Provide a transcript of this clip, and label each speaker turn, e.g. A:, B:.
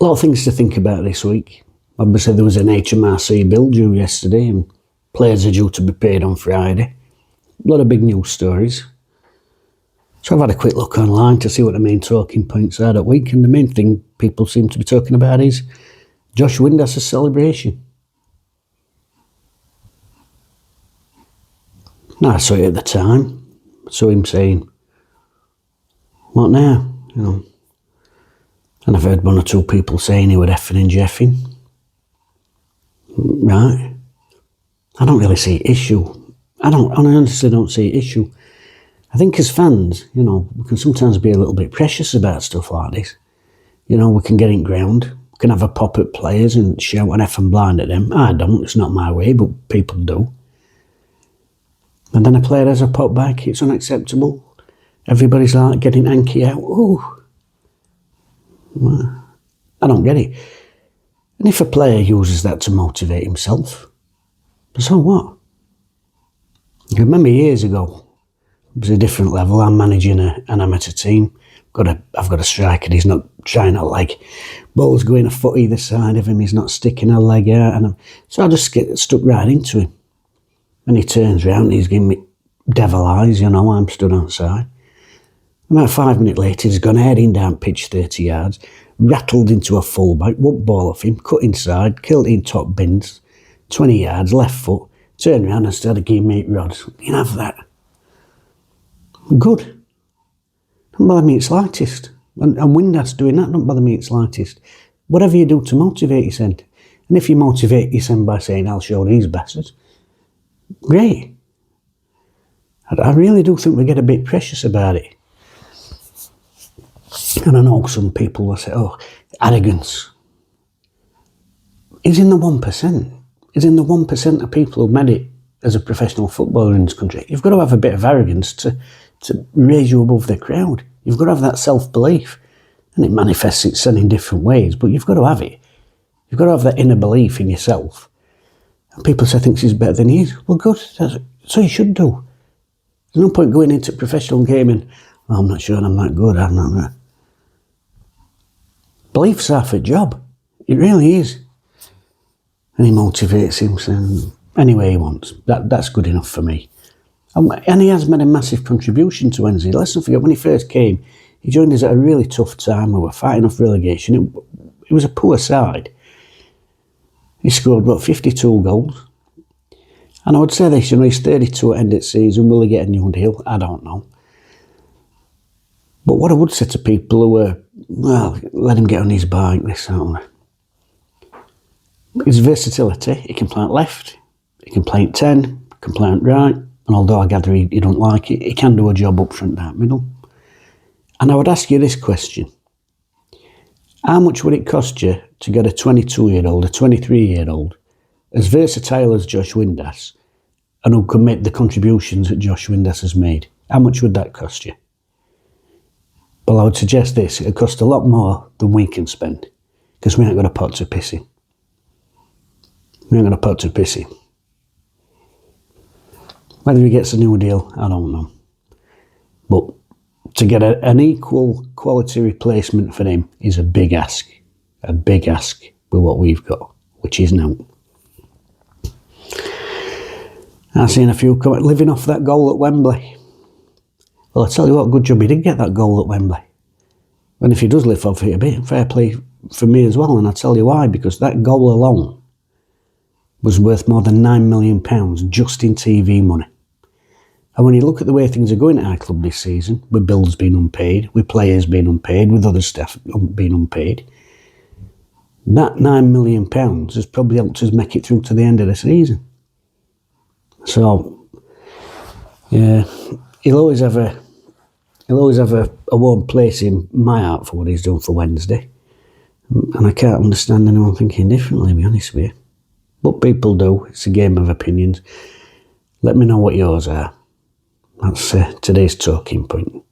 A: A lot of things to think about this week. Obviously, there was an HMRC bill due yesterday and players are due to be paid on Friday. A lot of big news stories. So I've had a quick look online to see what the main talking points are that week, and the main thing people seem to be talking about is Josh Windass' celebration. Now, I saw it at the time. I saw him saying, "What now?" You know. And I've heard one or two people saying he would effing and jeffing. Right. I don't really see issue. I honestly don't see issue. I think as fans, you know, we can sometimes be a little bit precious about stuff like this. You know, we can get in ground, we can have a pop at players and shout an effing blind at them. I don't, it's not my way, but people do. And then a player has a pop back, it's unacceptable. Everybody's like getting anky out. Ooh. Well, I don't get it. And if a player uses that to motivate himself, so what? I remember years ago, it was a different level. I'm managing an amateur team. I've got a striker. He's not trying to like balls going a foot either side of him. He's not sticking a leg out. So I just get stuck right into him. And he turns round and he's giving me devil eyes. You know, I'm stood outside. About 5 minutes later, he's gone heading down pitch 30 yards, rattled into a fullback, whooped ball off him, cut inside, killed in top bins, 20 yards, left foot, turned around and started giving me 8 rods. You can have that. Good. Don't bother me the slightest. And Windass doing that don't bother me the slightest. Whatever you do to motivate yourself. And if you motivate yourself by saying, "I'll show these bastards," great. I really do think we get a bit precious about it. And I know some people will say, "Oh, arrogance." He's in the 1%. He's in the 1% of people who made it as a professional footballer in this country. You've got to have a bit of arrogance to raise you above the crowd. You've got to have that self-belief. And it manifests itself in different ways, but you've got to have it. You've got to have that inner belief in yourself. And people say thinks he's better than he is. Well, good. So you should do. There's no point going into professional gaming, "Oh, I'm not sure I'm that good. I'm not." Belief's half a job. It really is. And he motivates him any way he wants. That's good enough for me. And he has made a massive contribution to Wednesday. Let's not forget, when he first came, he joined us at a really tough time. We were fighting off relegation. It was a poor side. He scored, 52 goals. And I would say they should reach 32 at end of the season. Will he get a new deal? I don't know. But what I would say to people who were, well, let him get on his bike, this, that, and that. His versatility, he can play at left, he can play at 10, he can play at right, and although I gather he don't like it, he can do a job up front, that middle. And I would ask you this question. How much would it cost you to get a 22-year-old, a 23-year-old, as versatile as Josh Windass, and who can make the contributions that Josh Windass has made? How much would that cost you? Well, I would suggest this. It would cost a lot more than we can spend, because we ain't got a pot to piss in. We ain't got a pot to piss in. Whether he gets a new deal, I don't know. But to get an equal quality replacement for him is a big ask. A big ask with what we've got, which is now. I've seen a few comment, living off that goal at Wembley. Well, I tell you what, good job he did get that goal at Wembley. And if he does live off it a bit, fair play for me as well. And I'll tell you why, because that goal alone was worth more than £9 million just in TV money. And when you look at the way things are going at our club this season, with bills being unpaid, with players being unpaid, with other staff being unpaid, that £9 million has probably helped us make it through to the end of the season. So, yeah, he'll always have a warm place in my heart for what he's done for Wednesday. And I can't understand anyone thinking differently, to be honest with you. But people do. It's a game of opinions. Let me know what yours are. That's today's talking point.